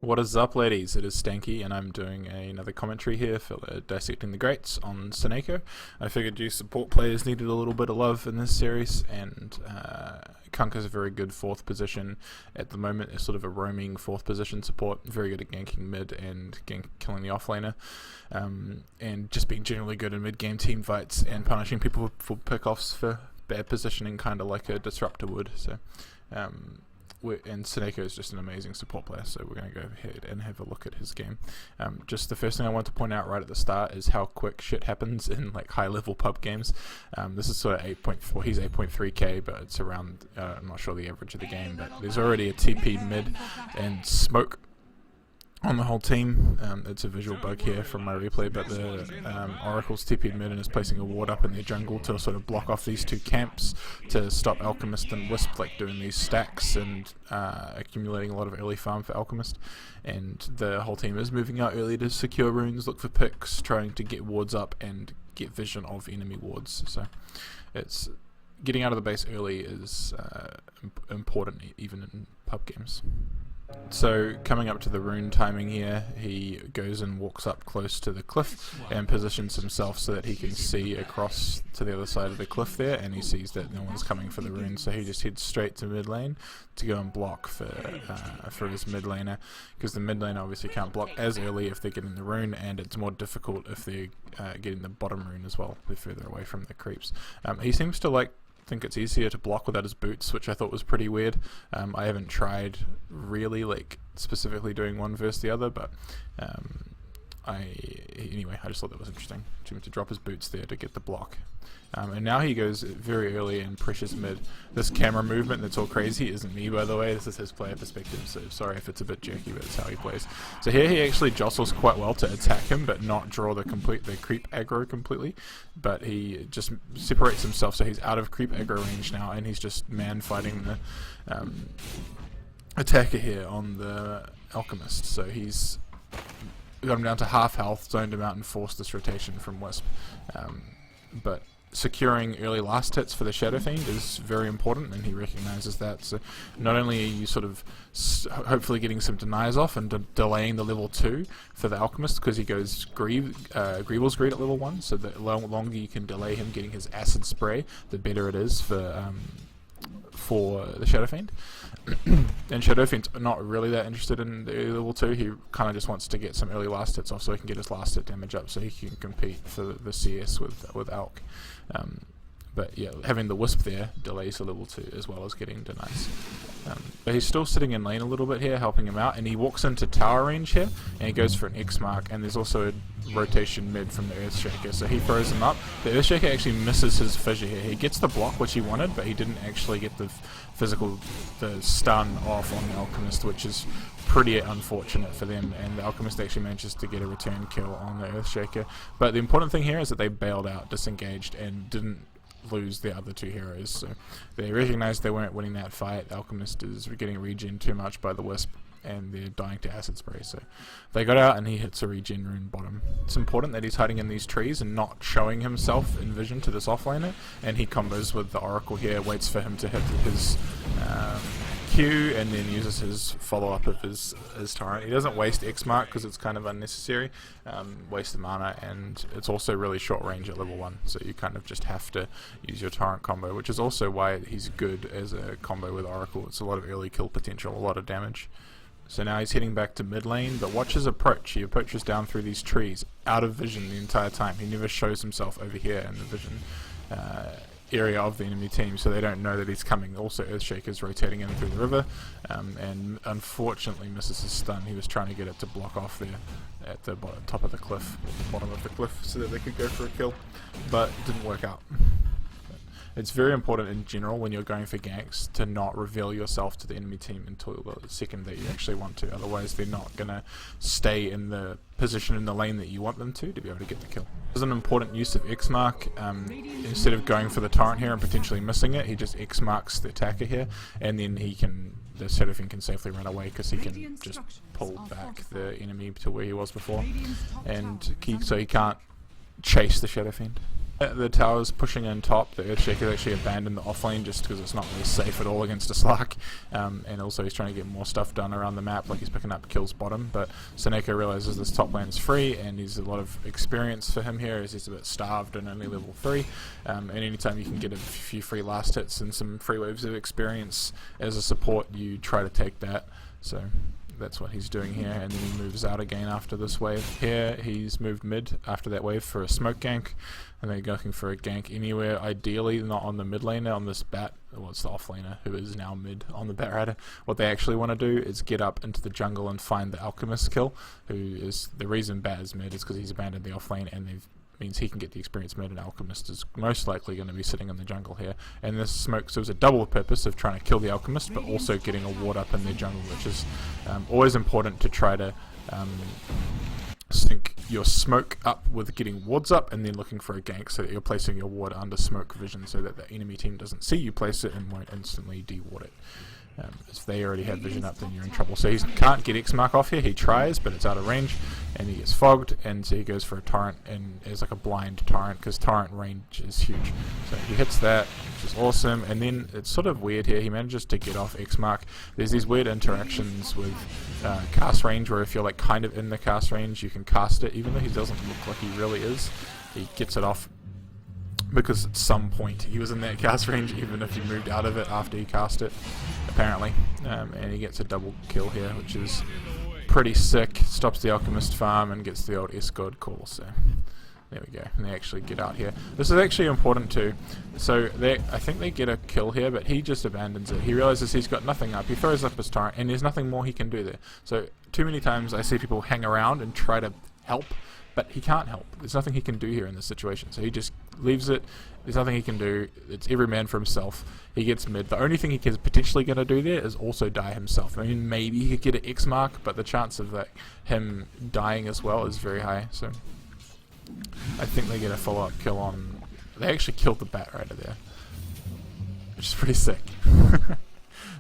What is up, ladies? It is Stanky, and I'm doing another commentary here for Dissecting the Greats on SoNNeikO. I figured you support players needed a little bit of love in this series, and Kunkka is a very good fourth position at the moment. It's sort of a roaming fourth position support, very good at ganking mid and killing the offlaner, and just being generally good in mid-game team fights and punishing people for pick-offs for bad positioning, kind of like a disruptor would. So. And SoNNeikO is just an amazing support player, so we're going to go ahead and have a look at his game. Just the first thing I want to point out right at the start is how quick shit happens in like high level pub games. This is sort of 8.4, he's 8.3k, but it's around, I'm not sure the average of the game, but there's already a TP mid and smoke on the whole team. It's a visual bug here from my replay, but the Oracle's TP'd mid and is placing a ward up in their jungle to sort of block off these two camps to stop Alchemist and Wisp like doing these stacks and accumulating a lot of early farm for Alchemist. And the whole team is moving out early to secure runes, look for picks, trying to get wards up and get vision of enemy wards. So it's getting out of the base early is important even in pub games. So coming up to the rune timing here, he goes and walks up close to the cliff and positions himself so that he can see across to the other side of the cliff there, and he sees that no one's coming for the rune, so he just heads straight to mid lane to go and block for his mid laner, because the mid laner obviously can't block as early if they're getting the rune, and it's more difficult if they're getting the bottom rune as well. They're further away from the creeps. He seems to think it's easier to block without his boots, which I thought was pretty weird. I haven't tried really specifically doing one versus the other, but anyway, I just thought that was interesting to drop his boots there to get the block. And now he goes very early and pressures mid. This camera movement that's all crazy isn't me, by the way. This is his player perspective, so sorry if it's a bit jerky, but it's how he plays. So here he actually jostles quite well to attack him, but not draw the creep aggro completely. But he just separates himself, so he's out of creep aggro range now, and he's just man fighting the attacker here on the Alchemist. So he's got him down to half health, zoned him out, and forced this rotation from Wisp. But securing early last hits for the Shadow Fiend is very important, and he recognizes that. So not only are you sort of hopefully getting some denies off and delaying the level 2 for the Alchemist, because he goes Greevil's Greed at level 1, so the longer you can delay him getting his acid spray, the better it is for the Shadow Fiend. And Shadow Fiend's not really that interested in the early level 2, he kind of just wants to get some early last hits off so he can get his last hit damage up so he can compete for the CS with Alk. But yeah, having the Wisp there delays the level 2 as well as getting denies. But he's still sitting in lane a little bit here, helping him out, and he walks into tower range here, and he goes for an X mark, and there's also a rotation mid from the Earthshaker, so he throws him up. The Earthshaker actually misses his fissure here. He gets the block, which he wanted, but he didn't actually get the stun off on the Alchemist, which is pretty unfortunate for them, and the Alchemist actually manages to get a return kill on the Earthshaker. But the important thing here is that they bailed out, disengaged, and didn't lose the other two heroes, so they recognized they weren't winning that fight. Alchemist is getting regen too much by the Wisp, and they're dying to acid spray, so they got out and he hits a regen rune bottom. It's important that he's hiding in these trees and not showing himself in vision to this offlaner, and he combos with the Oracle here, waits for him to hit his Q, and then uses his follow-up of his torrent. He doesn't waste X mark because it's kind of unnecessary, waste the mana, and it's also really short range at level 1, so you kind of just have to use your torrent combo, which is also why he's good as a combo with Oracle. It's a lot of early kill potential, a lot of damage. So now he's heading back to mid lane, but watch his approach. He approaches down through these trees, out of vision the entire time. He never shows himself over here in the vision area of the enemy team, so they don't know that he's coming. Also, Earthshaker's rotating in through the river, and unfortunately misses his stun. He was trying to get it to block off there at the top of the cliff, the bottom of the cliff, so that they could go for a kill, but it didn't work out. It's very important in general when you're going for ganks to not reveal yourself to the enemy team until the second that you actually want to, otherwise they're not going to stay in the position in the lane that you want them to be able to get the kill. There's an important use of X mark. Instead of going for the torrent here and potentially missing it, he just X marks the attacker here, and then the Shadow Fiend can safely run away because he can just pull back the enemy to where he was before, and so he can't chase the Shadow Fiend. The tower's pushing in top. The Earthshaker's actually abandoned the offlane just because it's not really safe at all against a Slark. And also he's trying to get more stuff done around the map, like he's picking up kills bottom. But SoNNeikO realizes this top lane is free, and he's a lot of experience for him here as he's a bit starved and only level 3. And anytime you can get a few free last hits and some free waves of experience as a support, you try to take that. So that's what he's doing here, and then he moves out again after this wave. Here he's moved mid after that wave for a smoke gank, and they're looking for a gank anywhere, ideally not on the mid laner, on this bat, well, it's the off laner who is now mid on the bat rider. What they actually want to do is get up into the jungle and find the alchemist kill, who is the reason bat is mid is because he's abandoned the off lane, and they've means he can get the experience mid, and Alchemist is most likely going to be sitting in the jungle here. And this smoke serves a double purpose of trying to kill the Alchemist, but also getting a ward up in their jungle, which is always important to try to sync your smoke up with getting wards up, and then looking for a gank so that you're placing your ward under smoke vision so that the enemy team doesn't see you place it and won't instantly de-ward it. If they already have vision up, then you're in trouble. So he can't get X mark off here. He tries, but it's out of range, and he gets fogged, and so he goes for a torrent, and it's like a blind torrent because torrent range is huge. So he hits that, which is awesome, and then it's sort of weird here. He manages to get off X mark. There's these weird interactions with cast range where if you're like kind of in the cast range, you can cast it, even though he doesn't look like he really is. He gets it off because at some point he was in that cast range, even if he moved out of it after he cast it, apparently. And he gets a double kill here, which is pretty sick. Stops the Alchemist farm and gets the old escort call, so there we go. And they actually get out here. This is actually important too. So I think they get a kill here, but he just abandons it. He realizes he's got nothing up. He throws up his torrent, and there's nothing more he can do there. So too many times I see people hang around and try to help, but he can't help. There's nothing he can do here in this situation. So he just leaves it. There's nothing he can do. It's every man for himself. He gets mid. The only thing he is potentially going to do there is also die himself. I mean, maybe he could get an X mark, but the chance of that him dying as well is very high. So I think they get a follow-up kill on... They actually killed the bat rider there, which is pretty sick.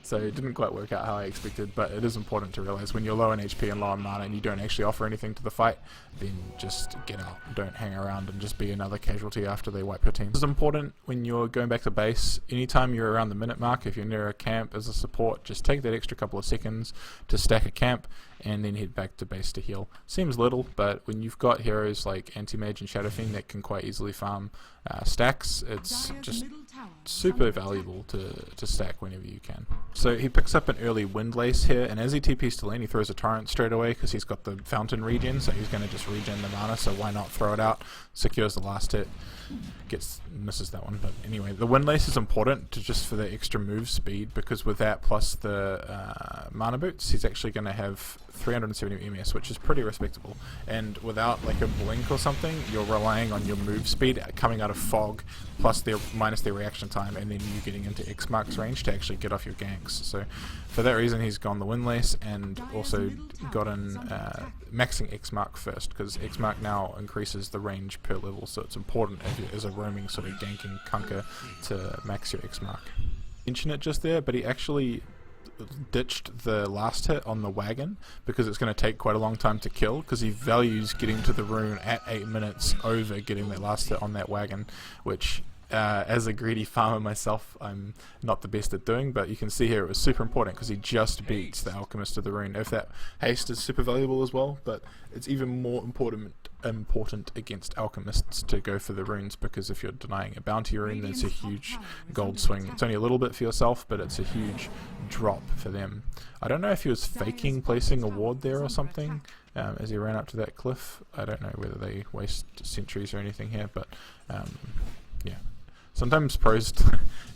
So it didn't quite work out how I expected, but it is important to realize when you're low in HP and low in mana and you don't actually offer anything to the fight, then just get out. Don't hang around and just be another casualty after they wipe your team. This is important when you're going back to base. Anytime you're around the minute mark, if you're near a camp as a support, just take that extra couple of seconds to stack a camp and then head back to base to heal. Seems little, but when you've got heroes like Anti-Mage and Shadow Fiend that can quite easily farm stacks, it's just super valuable to stack whenever you can. So he picks up an early Windlace here, and as he TPs to lane, he throws a torrent straight away because he's got the fountain regen, so he's going to just regen the mana, so why not throw it out? Secures the last hit. Misses that one, but anyway, the Windlace is important just for the extra move speed, because with that plus the mana boots, he's actually going to have 370 MS, which is pretty respectable. And without like a blink or something, you're relying on your move speed coming out of fog, plus minus their reaction time, and then you getting into X marks range to actually get off your ganks. So for that reason, he's gone the Windlace, and also gotten maxing X mark first, because X mark now increases the range per level, so it's important as a roaming sort of ganking Kunkka to max your X mark. Mention it just there, but he actually ditched the last hit on the wagon because it's going to take quite a long time to kill, because he values getting to the rune at 8 minutes over getting that last hit on that wagon, which as a greedy farmer myself, I'm not the best at doing, but you can see here it was super important because he just beats the Alchemist to the rune. If that haste is super valuable as well, but it's even more important against Alchemists to go for the runes, because if you're denying a bounty rune, it's a huge gold swing. It's only a little bit for yourself, but it's a huge drop for them. I don't know if he was faking placing a ward there or something as he ran up to that cliff. I don't know whether they waste sentries or anything here, but yeah. Sometimes pros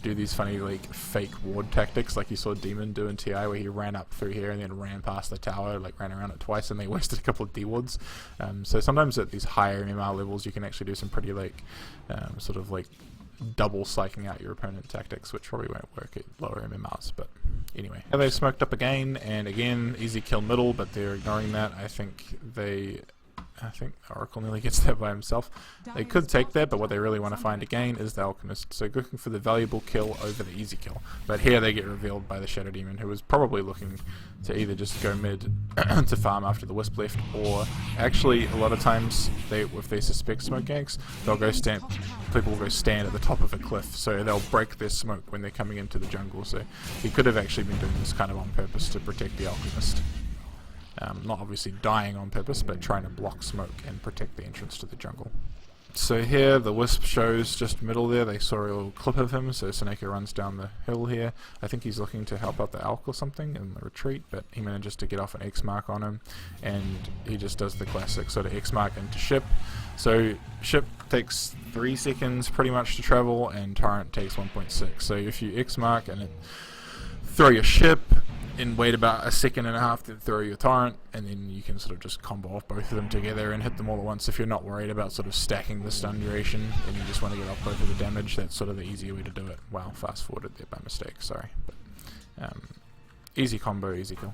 do these funny like fake ward tactics, like you saw Demon do in TI, where he ran up through here and then ran past the tower, like ran around it twice, and they wasted a couple of D-wards. So sometimes at these higher MMR levels you can actually do some pretty like sort of like double psyching out your opponent tactics, which probably won't work at lower MMRs, but anyway. Now they've smoked up again, and again easy kill middle, but they're ignoring that. I think they I think Oracle nearly gets that by himself. They could take that, but what they really want to find again is the Alchemist. So looking for the valuable kill over the easy kill. But here they get revealed by the Shadow Demon, who was probably looking to either just go mid to farm after the Wisp left, or actually a lot of times if they suspect smoke ganks, they'll go stand. People will go stand at the top of a cliff, so they'll break their smoke when they're coming into the jungle. So he could have actually been doing this kind of on purpose to protect the Alchemist. Not obviously dying on purpose, but trying to block smoke and protect the entrance to the jungle. So here the Wisp shows just middle there. They saw a little clip of him, so SoNNeikO runs down the hill here. I think he's looking to help out the Alk or something in the retreat, but he manages to get off an X mark on him, and he just does the classic sort of X mark into ship. So ship takes 3 seconds pretty much to travel, and torrent takes 1.6. So if you X mark and throw your ship, and wait about 1.5 seconds to throw your torrent, and then you can sort of just combo off both of them together and hit them all at once if you're not worried about sort of stacking the stun duration and you just want to get off both of the damage. That's sort of the easier way to do it. Wow, fast forwarded there by mistake, sorry. But, easy combo, easy kill.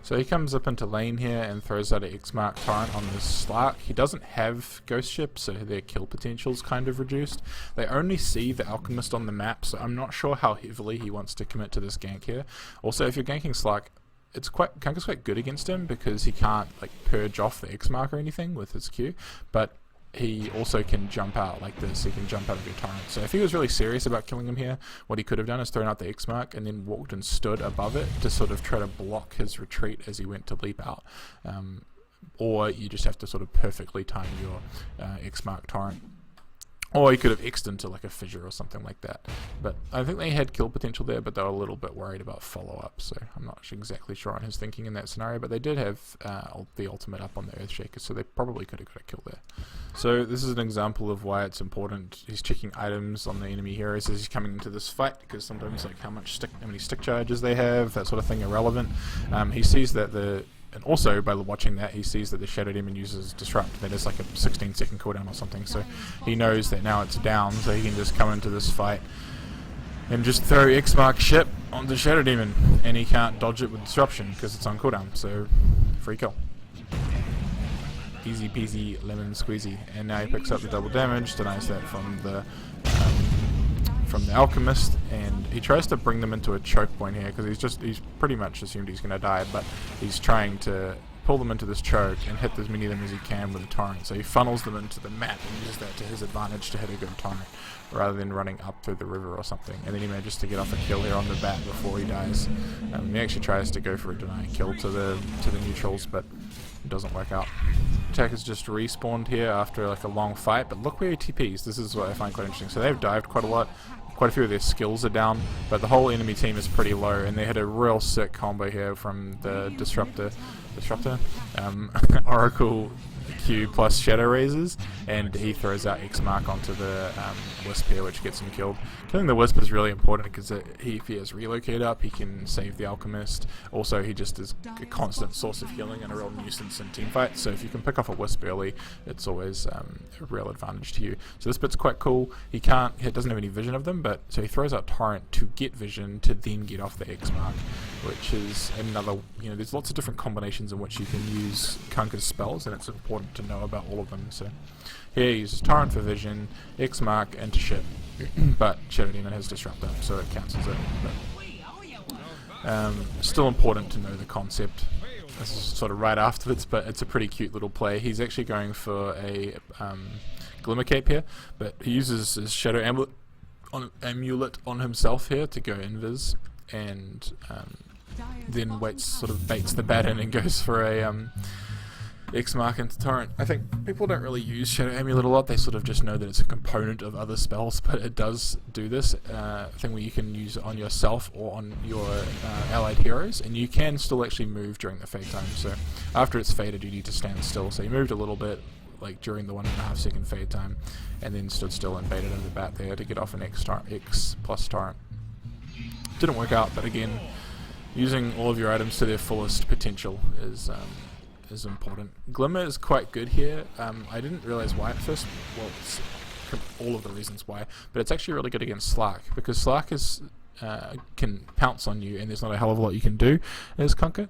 So he comes up into lane here and throws out an X-Mark torrent on this Slark. He doesn't have Ghost Ship, so their kill potential's kind of reduced. They only see the Alchemist on the map, so I'm not sure how heavily he wants to commit to this gank here. Also, if you're ganking Slark, Kunkka's quite good against him because he can't like purge off the X-Mark or anything with his Q, but he also can jump out like this. He can jump out of your torrent. So if he was really serious about killing him here, what he could have done is thrown out the X mark and then walked and stood above it to sort of try to block his retreat as he went to leap out. Or you just have to sort of perfectly time your X mark torrent. Or he could have X'd into like a fissure or something like that. But I think they had kill potential there, but they were a little bit worried about follow-up, so I'm not exactly sure on his thinking in that scenario, but they did have the ultimate up on the Earthshaker, so they probably could have got a kill there. So this is an example of why it's important. He's checking items on the enemy heroes as he's coming into this fight, because sometimes like how many stick charges they have, that sort of thing, irrelevant. He sees that and also, by watching that, he sees that the Shadow Demon uses Disrupt. That is like a 16-second cooldown or something. So he knows that now it's down, so he can just come into this fight and just throw X-Mark ship onto Shadow Demon. And he can't dodge it with Disruption because it's on cooldown. So, free kill. Easy peasy lemon squeezy. And now he picks up the double damage, denies that from the Alchemist, and he tries to bring them into a choke point here because he's pretty much assumed he's going to die, but he's trying to pull them into this choke and hit as many of them as he can with a torrent. So he funnels them into the map and uses that to his advantage to hit a good torrent rather than running up through the river or something. And then he manages to get off a kill here on the bat before he dies. He actually tries to go for a deny kill to the neutrals, but it doesn't work out. Attackers just respawned here after like a long fight, but look where he TPs. This is what I find quite interesting. So they've dived quite a lot. Quite a few of their skills are down, but the whole enemy team is pretty low, and they had a real sick combo here from the Disruptor, Oracle Q plus Shadow Razors, and he throws out X mark onto the Wisp here, which gets him killed. Killing the Wisp is really important because if he has Relocate up, he can save the Alchemist. Also, he just is a constant source of healing and a real nuisance in teamfights, so if you can pick off a Wisp early, it's always a real advantage to you. So this bit's quite cool. He doesn't have any vision of them, but so he throws out Torrent to get vision to then get off the X mark, which is another, there's lots of different combinations in which you can use Kunkka's spells, and it's important to know about all of them. So here he uses Torrent for vision, X mark into ship, but Shadow Demon has Disrupt up, so it cancels it. But, still important to know the concept. This is sort of right afterwards, but it's a pretty cute little play. He's actually going for a Glimmer Cape here, but he uses his Shadow Amulet on himself here to go invis, and then baits the bat in and goes for a X mark into Torrent. I think people don't really use Shadow Amulet a lot. They sort of just know that it's a component of other spells, but it does do this thing where you can use it on yourself or on your allied heroes, and you can still actually move during the fade time. So after it's faded, you need to stand still. So he moved a little bit, like during the 1.5 second fade time, and then stood still and baited in the bat there to get off an X plus Torrent. Didn't work out, but again, using all of your items to their fullest potential is important. Glimmer is quite good here. I didn't realize why at first. Well, it's all of the reasons why, but it's actually really good against Slark, because Slark can pounce on you, and there's not a hell of a lot you can do as Kunkka.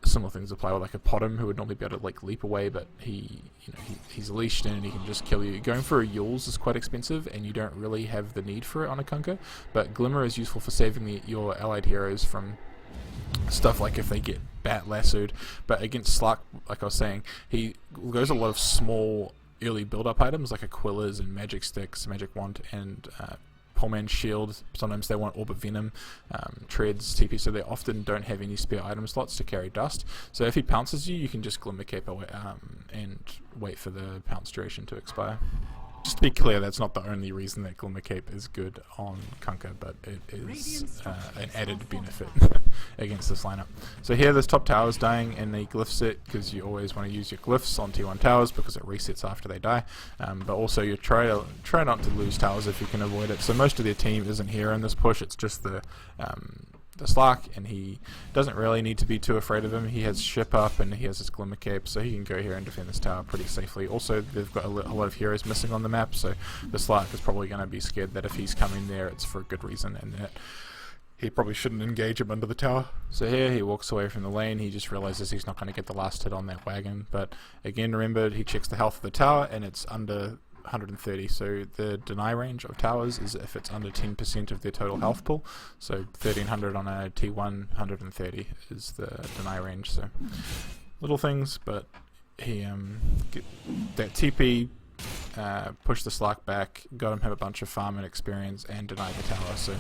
similar things apply with like a Potom, who would normally be able to like leap away, but he's leashed in and he can just kill you. Going for a Yules is quite expensive, and you don't really have the need for it on a Kunkka, but Glimmer is useful for saving your allied heroes from stuff like if they get bat lassoed. But against Slark, like I was saying, he goes a lot of small early build-up items like Aquillas and Magic Sticks, Magic Wand, and Poleman's Shield. Sometimes they want Orbit Venom, Treads, TP, so they often don't have any spare item slots to carry dust. So if he pounces you, you can just Glimmer Cape away and wait for the pounce duration to expire. Just to be clear, that's not the only reason that Glimmer Cape is good on Kunkka, but it is an added benefit against this lineup. So here this top tower is dying, and they glyphs it because you always want to use your glyphs on T1 towers because it resets after they die. But also you try not to lose towers if you can avoid it. So most of their team isn't here in this push, it's just the Slark, and he doesn't really need to be too afraid of him. He has ship up and he has his Glimmer Cape, so he can go here and defend this tower pretty safely. Also, they've got a lot of heroes missing on the map, so the Slark is probably going to be scared that if he's coming there, it's for a good reason, and that he probably shouldn't engage him under the tower. So here he walks away from the lane. He just realizes he's not going to get the last hit on that wagon, but again, remember, he checks the health of the tower and it's under 130, so the deny range of towers is if it's under 10% of their total health pool. So 1300 on a T1, 130 is the deny range. So little things, but he that TP pushed the Slark back, got him have a bunch of farm and experience, and denied the tower. So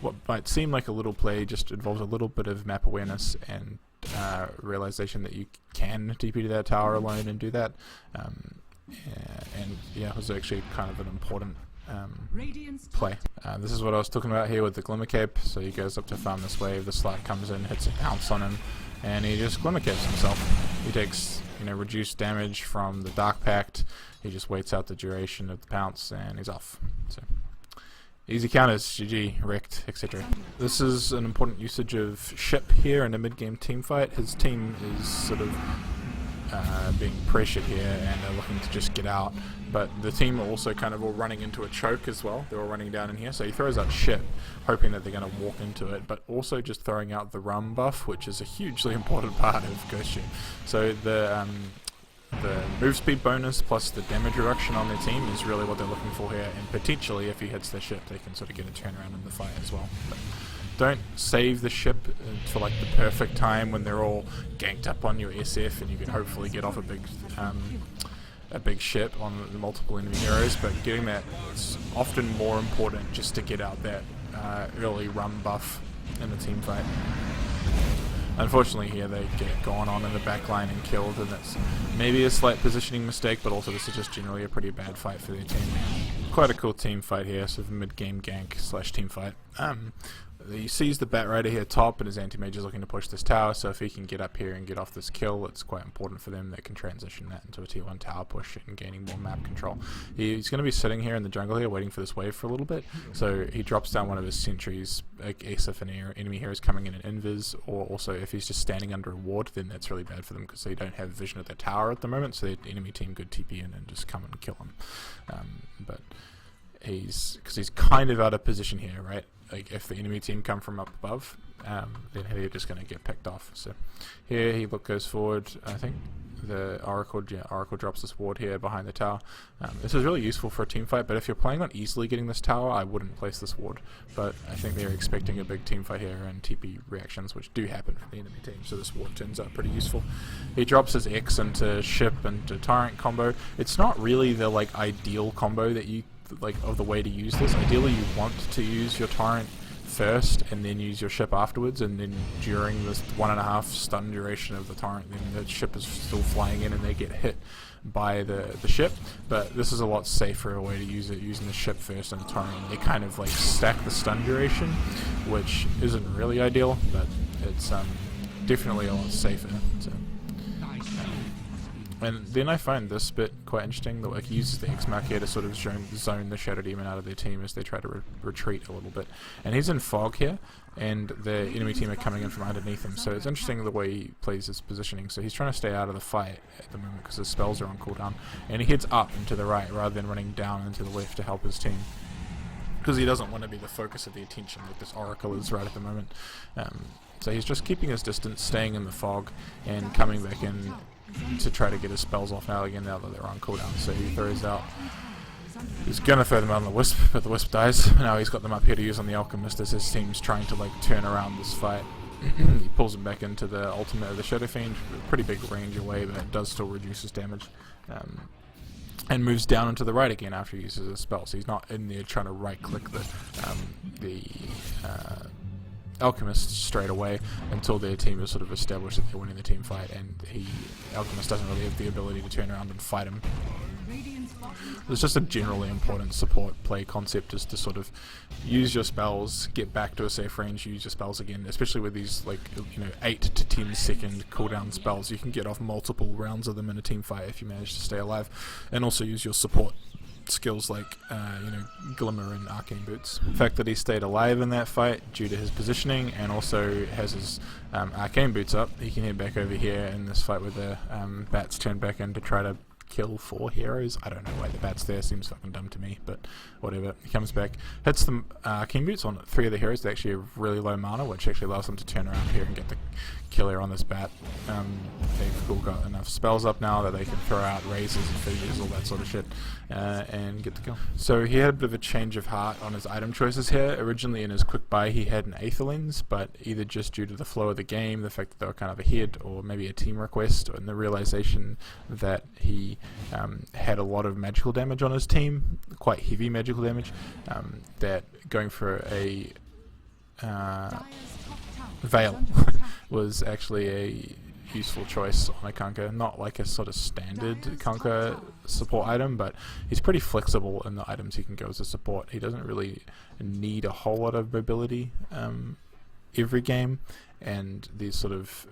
what might seem like a little play just involves a little bit of map awareness and realization that you can TP to that tower alone and do that. And yeah, it was actually kind of an important play. This is what I was talking about here with the Glimmer Cape. So he goes up to farm this wave, the Slark comes in, hits a pounce on him, and he just Glimmer Capes himself. He takes reduced damage from the Dark Pact, he just waits out the duration of the pounce, and he's off. So easy counters, GG, wrecked, etc. This is an important usage of ship here in a mid-game team fight. His team is sort of being pressured here and are looking to just get out, but the team are also kind of all running into a choke as well. They're all running down in here, so he throws out ship hoping that they're going to walk into it, but also just throwing out the rum buff, which is a hugely important part of Ghost Ship. So the move speed bonus plus the damage reduction on their team is really what they're looking for here, and potentially if he hits their ship they can sort of get a turnaround in the fight as well. But don't save the ship for like the perfect time when they're all ganked up on your SF and you can hopefully get off a big ship on the multiple enemy heroes, but getting that is often more important just to get out that early rum buff in the team fight. Unfortunately here they get gone on in the back line and killed, and that's maybe a slight positioning mistake, but also this is just generally a pretty bad fight for their team. Quite a cool team fight here, sort of mid-game gank / team fight. He sees the Bat Rider here top, and his anti-mage is looking to push this tower, so if he can get up here and get off this kill, it's quite important for them. They can transition that into a T1 tower push and gaining more map control. He's going to be sitting here in the jungle here waiting for this wave for a little bit, so he drops down one of his sentries, I guess if an enemy here is coming in an invis, or also if he's just standing under a ward, then that's really bad for them because they don't have vision of their tower at the moment, so the enemy team could TP in and just come and kill him. But because he's kind of out of position here, right? Like if the enemy team come from up above, then they're just going to get picked off. So here he goes forward. I think the Oracle drops this ward here behind the tower. This is really useful for a team fight, but if you're planning on easily getting this tower, I wouldn't place this ward. But I think they're expecting a big team fight here and TP reactions, which do happen from the enemy team, so this ward turns out pretty useful. He drops his X into ship and to Tyrant combo. It's not really the like ideal combo that you of the way to use this. Ideally you want to use your Tyrant first and then use your ship afterwards, and then during this 1.5 stun duration of the Tyrant, then the ship is still flying in and they get hit by the ship. But this is a lot safer way to use it, using the ship first and the Tyrant. They kind of like stack the stun duration, which isn't really ideal, but it's definitely a lot safer. So, and then I find this bit quite interesting, that like he uses the X mark here to sort of zone the Shadow Demon out of their team as they try to retreat a little bit. And he's in fog here, and the enemy team are coming in from underneath him, so it's interesting the way he plays his positioning. So he's trying to stay out of the fight at the moment because his spells are on cooldown, and he heads up and to the right rather than running down and to the left to help his team, because he doesn't want to be the focus of the attention like this Oracle is right at the moment. So he's just keeping his distance, staying in the fog, and coming back in to try to get his spells off now that they're on cooldown. So he throws out. He's gonna throw them out on the Wisp, but the Wisp dies. Now he's got them up here to use on the Alchemist as his team's trying to like turn around this fight. He pulls him back into the ultimate of the Shadow Fiend, pretty big range away, but it does still reduce his damage. And moves down into the right again after he uses his spell. So he's not in there trying to right click the Alchemist straight away until their team is sort of established that they're winning the team fight, and Alchemist doesn't really have the ability to turn around and fight him. It's just a generally important support play concept, is to sort of use your spells, get back to a safe range, use your spells again, especially with these 8 to 10 second cooldown spells. You can get off multiple rounds of them in a team fight if you manage to stay alive, and also use your support skills like Glimmer and Arcane Boots. The fact that he stayed alive in that fight due to his positioning, and also has his Arcane Boots up, he can head back over here in this fight with the bats turned back in to try to kill 4 heroes. I don't know why the bat's there, seems fucking dumb to me, but whatever. He comes back, hits the Arcane Boots on 3 of the heroes. They actually have really low mana, which actually allows them to turn around here and get the kill here on this bat. They've all got enough spells up now that they can throw out razors and fissures, all that sort of shit, and get the kill. So he had a bit of a change of heart on his item choices here. Originally in his quick buy he had an Aether Lens, but either just due to the flow of the game, the fact that they were kind of ahead, or maybe a team request, and the realization that he had a lot of magical damage on his team, quite heavy magical damage, that going for a Veil was actually a useful choice on a Kunkka. Not like a sort of standard Kunkka support item, but he's pretty flexible in the items he can go as a support. He doesn't really need a whole lot of mobility every game, and these sort of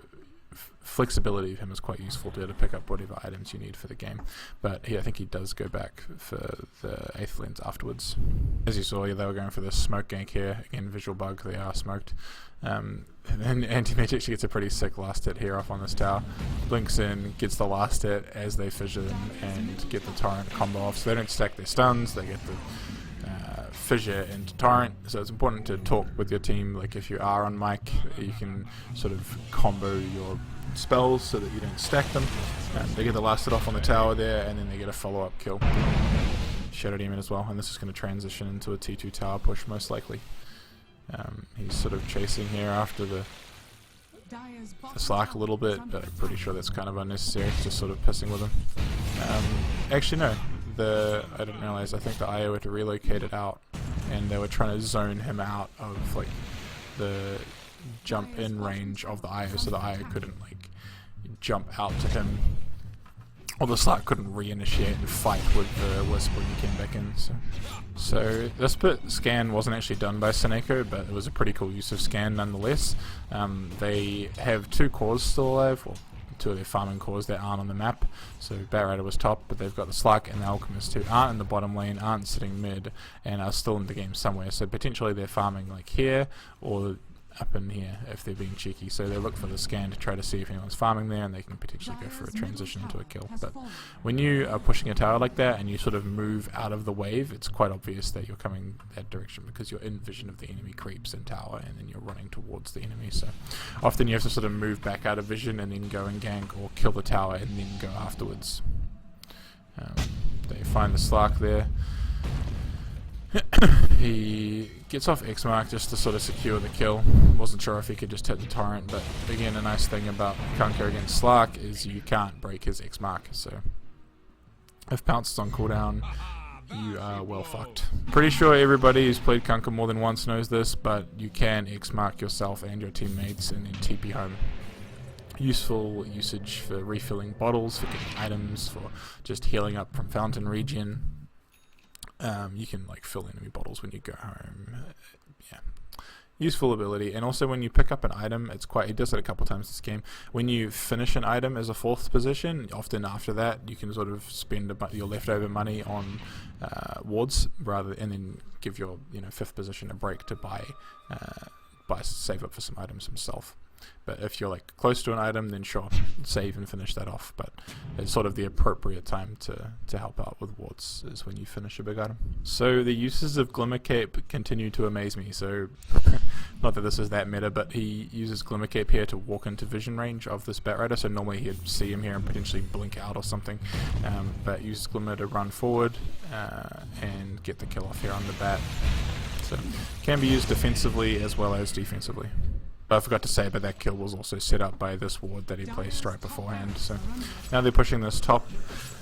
flexibility of him is quite useful to pick up whatever items you need for the game. But I think he does go back for the Aether Lens afterwards. As you saw, they were going for the smoke gank here. Again, visual bug, they are smoked. And Anti-Mage actually gets a pretty sick last hit here off on this tower. Blinks in, gets the last hit as they fissure them and get the torrent combo off. So they don't stack their stuns, they get the fissure into torrent. So it's important to talk with your team, like if you are on mic, you can sort of combo your spells so that you don't stack them. They get the last hit off on the tower there, and then they get a follow-up kill. Shadow Demon as well, and this is going to transition into a T2 tower push most likely. He's sort of chasing here after the Slark a little bit, but I'm pretty sure that's kind of unnecessary, just sort of pissing with him. Actually no, I didn't realize, I think the IO had to relocate it out, and they were trying to zone him out of like the jump in range of the IO, so the IO couldn't like jump out to him, or the Slark couldn't reinitiate and fight with the Wisp when he came back in. So this bit scan wasn't actually done by SoNNeikO, but it was a pretty cool use of scan nonetheless. They have 2 cores still alive, well, 2 of their farming cores that aren't on the map. So Batrider was top, but they've got the Slark and the Alchemist who aren't in the bottom lane, aren't sitting mid, and are still in the game somewhere. So potentially they're farming like here, or up in here if they're being cheeky. So they look for the scan to try to see if anyone's farming there, and they can potentially go for a transition into a kill. But when you are pushing a tower like that and you sort of move out of the wave, it's quite obvious that you're coming that direction, because you're in vision of the enemy creeps in tower, and then you're running towards the enemy. So often you have to sort of move back out of vision and then go and gank, or kill the tower and then go afterwards. They find the Slark there. He gets off X mark just to sort of secure the kill. Wasn't sure if he could just hit the torrent, but again, a nice thing about Kunkka against Slark is you can't break his X mark, so if Pounce is on cooldown, you are well fucked. Pretty sure everybody who's played Kunkka more than once knows this, but you can X mark yourself and your teammates and then TP home. Useful usage for refilling bottles, for getting items, for just healing up from fountain regen. You can like fill enemy bottles when you go home. Yeah, useful ability. And also when you pick up an item, he does it a couple times this game. When you finish an item as a 4th position, often after that you can sort of spend your leftover money on wards, and then give your 5th position a break to save up for some items himself. But if you're like close to an item, then sure, save and finish that off. But it's sort of the appropriate time to help out with wards is when you finish a big item. So the uses of Glimmer Cape continue to amaze me. So not that this is that meta, but he uses Glimmer Cape here to walk into vision range of this Bat Rider. So normally he'd see him here and potentially blink out or something, but uses Glimmer to run forward and get the kill off here on the Bat. So can be used defensively as well as defensively. But I forgot to say, but that kill was also set up by this ward that he placed right beforehand. So now they're pushing this top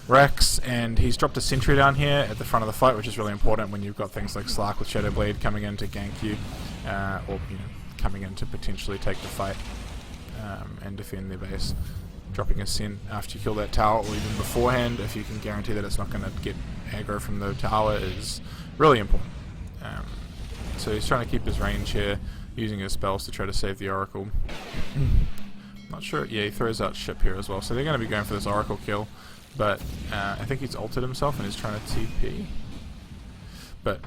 Rex, and he's dropped a sentry down here at the front of the fight, which is really important when you've got things like Slark with Shadow Blade coming in to gank you, or coming in to potentially take the fight and defend their base. Dropping a Sent after you kill that tower, or even beforehand, if you can guarantee that it's not going to get aggro from the tower, is really important. So he's trying to keep his range here, using his spells to try to save the Oracle. Not sure. Yeah, he throws out ship here as well. So they're going to be going for this Oracle kill. But I think he's altered himself and is trying to TP. But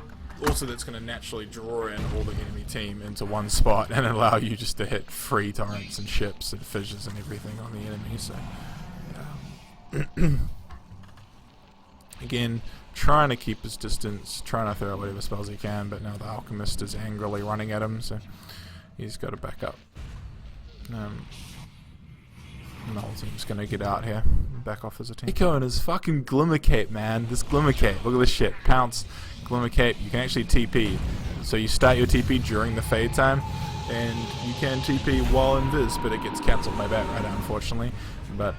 also that's going to naturally draw in all the enemy team into one spot and allow you just to hit free torrents and ships and fissures and everything on the enemy. So again, trying to keep his distance, trying to throw out whatever spells he can, but now the Alchemist is angrily running at him, so he's got to back up. And the whole team's going to get out here, back off as a team. SoNNeikO and his fucking Glimmer Cape, man. This Glimmer Cape, look at this shit. Pounce, Glimmer Cape, you can actually TP. So you start your TP during the fade time, and you can TP while invis, but it gets cancelled by Bat Rider, unfortunately. But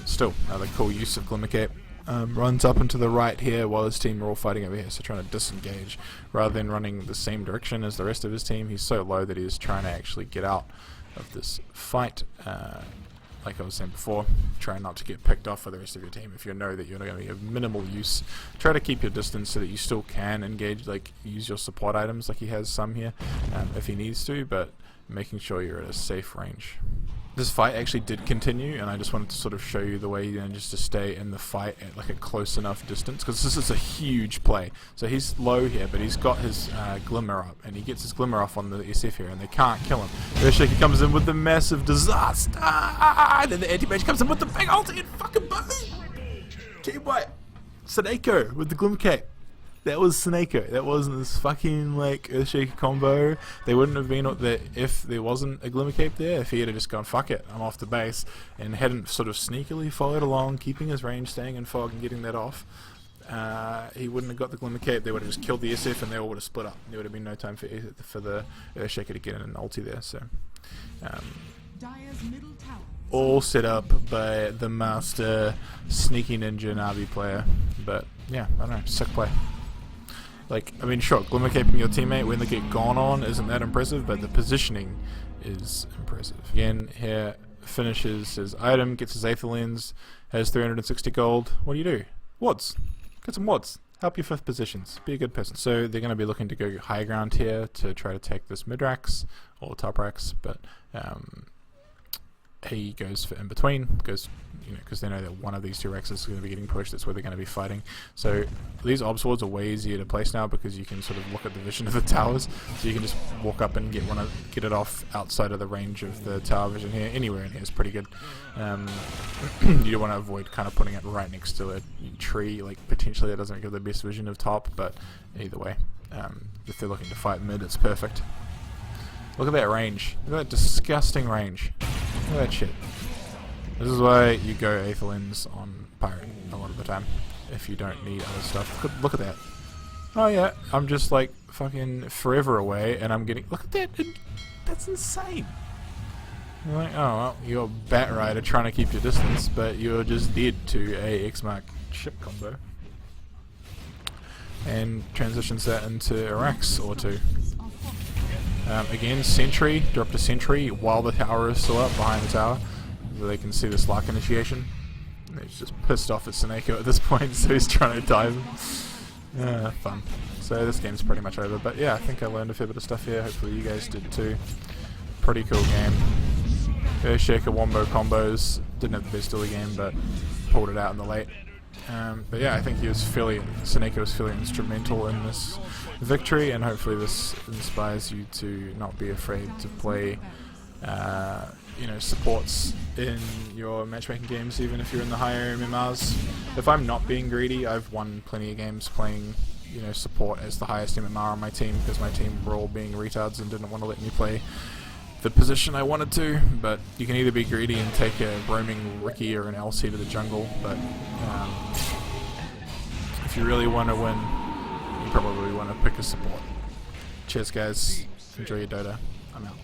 still, another cool use of Glimmer Cape. Runs up into the right here while his team are all fighting over here, so trying to disengage rather than running the same direction as the rest of his team. He's so low that he's trying to actually get out of this fight. Like I was saying before, try not to get picked off for the rest of your team. If you know that you're going to be of minimal use, try to keep your distance so that you still can engage, like use your support items like he has some here if he needs to, but making sure you're at a safe range. This fight actually did continue, and I just wanted to sort of show you the way just to stay in the fight at like a close enough distance, because this is a huge play. So he's low here, but he's got his Glimmer up, and he gets his Glimmer off on the SF here, and they can't kill him. Earthshaker comes in with the massive disaster, and then the anti-mage comes in with the big ulti and fucking boom! Team white, SoNNeikO with the Glimmer Cape. That was SoNNeikO. That wasn't this fucking like Earthshaker combo. They wouldn't have been there if there wasn't a Glimmer Cape there. If he had just gone, fuck it, I'm off the base, and hadn't sort of sneakily followed along, keeping his range, staying in fog and getting that off, he wouldn't have got the Glimmer Cape. They would have just killed the SF and they all would have split up. There would have been no time for the Earthshaker to get in an ulti there. So all set up by the master sneaky ninja Navi player. But yeah, I don't know, sick play. Like, I mean, sure, Glimmer Caping your teammate when they get gone on isn't that impressive, but the positioning is impressive. Again, here finishes his item, gets his Aether Lens, has 360 gold. What do? Wards. Get some wards. Help your 5th positions. Be a good person. So they're going to be looking to go high ground here to try to take this mid-rax or top-rax, but he goes for in between, because they know that one of these two Rexes is going to be getting pushed. That's where they're going to be fighting. So these Ob Swords are way easier to place now, because you can sort of look at the vision of the towers. So you can just walk up and get it off outside of the range of the tower vision here. Anywhere in here is pretty good. You don't want to avoid kind of putting it right next to a tree. Like potentially that doesn't give the best vision of top, but either way, if they're looking to fight mid, it's perfect. Look at that range. Look at that disgusting range. Look at that shit. This is why you go Aether Lens on Pirate a lot of the time, if you don't need other stuff. Look at that. Oh yeah, I'm just like fucking forever away, and I'm getting... Look at that! That's insane! You're like, oh well, you're Bat Rider trying to keep your distance, but you're just dead to a X-Mark ship combo. And transitions that into a Rax or two. Again, Sentry, dropped a Sentry while the tower is still up behind the tower, so they can see the Slark initiation. And he's just pissed off at SoNNeikO at this point, so he's trying to dive him. Fun. So this game's pretty much over, but yeah, I think I learned a fair bit of stuff here. Hopefully you guys did too. Pretty cool game. Earthshaker wombo combos, didn't have the best of the game, but pulled it out in the late. But yeah, I think SoNNeikO was fairly instrumental in this victory, and hopefully this inspires you to not be afraid to play you know, supports in your matchmaking games, even if you're in the higher MMRs. If I'm not being greedy, I've won plenty of games playing, you know, support as the highest MMR on my team, because my team were all being retards and didn't want to let me play the position I wanted to. But you can either be greedy and take a roaming Riki or an LC to the jungle, but if you really want to win, you probably want to pick a support. Cheers guys, enjoy your Dota, I'm out.